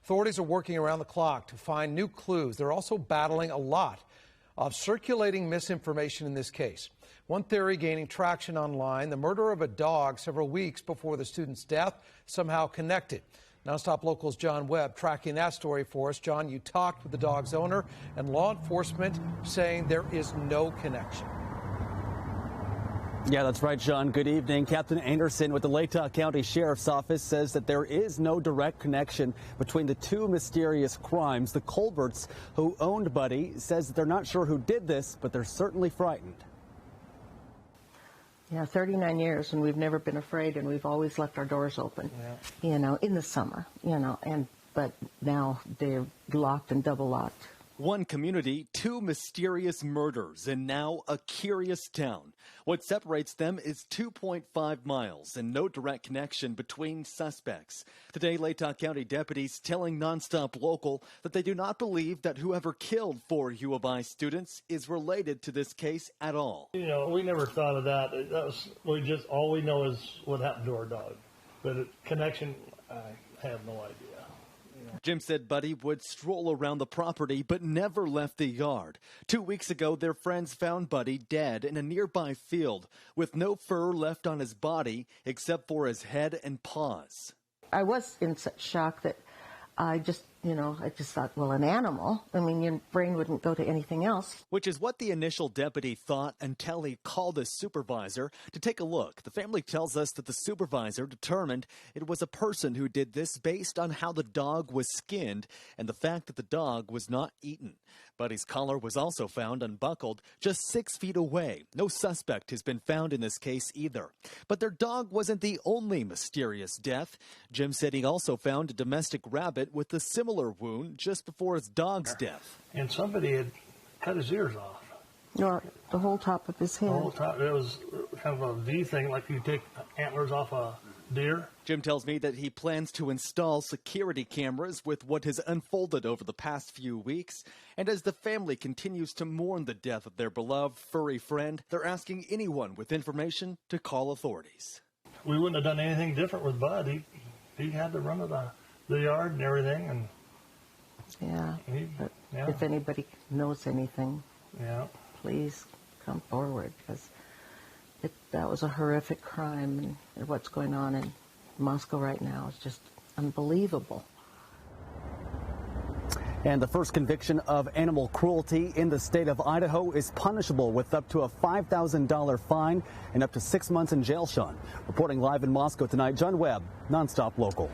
Authorities are working around the clock to find new clues. They're also battling a lot of circulating misinformation in this case. One theory gaining traction online: the murder of a dog several weeks before the student's death somehow connected. Nonstop Local's John Webb tracking that story for us. John, you talked with the dog's owner and law enforcement saying there is no connection. Yeah, that's right, John. Good evening. Captain Anderson with the Latah County Sheriff's Office says that there is no direct connection between the two mysterious crimes. The Colberts, who owned Buddy, says that they're not sure who did this, but they're certainly frightened. Yeah, 39 years, and we've never been afraid, and we've always left our doors open, you know, in the summer, you know, but now they're locked and double locked. One community, two mysterious murders, and now a curious town. What separates them is 2.5 miles and no direct connection between suspects. Today, Latah County deputies telling Nonstop Local that they do not believe that whoever killed 4 U of I students is related to this case at all. You know, we never thought of that. All we know is what happened to our dog. But connection, I have no idea. Jim said Buddy would stroll around the property but never left the yard. 2 weeks ago, their friends found Buddy dead in a nearby field with no fur left on his body except for his head and paws. I was in such shock that I just thought, well, an animal. I mean, your brain wouldn't go to anything else. Which is what the initial deputy thought until he called his supervisor to take a look. The family tells us that the supervisor determined it was a person who did this based on how the dog was skinned and the fact that the dog was not eaten. Buddy's collar was also found unbuckled just 6 feet away. No suspect has been found in this case either. But their dog wasn't the only mysterious death. Jim said he also found a domestic rabbit with a similar wound just before his dog's death. And somebody had cut his ears off. No, the whole top of his head. The whole top. It was kind of a V thing, like you take antlers off a deer. Jim tells me that he plans to install security cameras with what has unfolded over the past few weeks. And as the family continues to mourn the death of their beloved furry friend, they're asking anyone with information to call authorities. We wouldn't have done anything different with Bud. He had to run to the yard and everything. And if anybody knows anything, please come forward, because that was a horrific crime, and what's going on in Moscow right now is just unbelievable. And the first conviction of animal cruelty in the state of Idaho is punishable with up to a $5,000 fine and up to 6 months in jail, Sean. Reporting live in Moscow tonight, John Webb, Nonstop Local.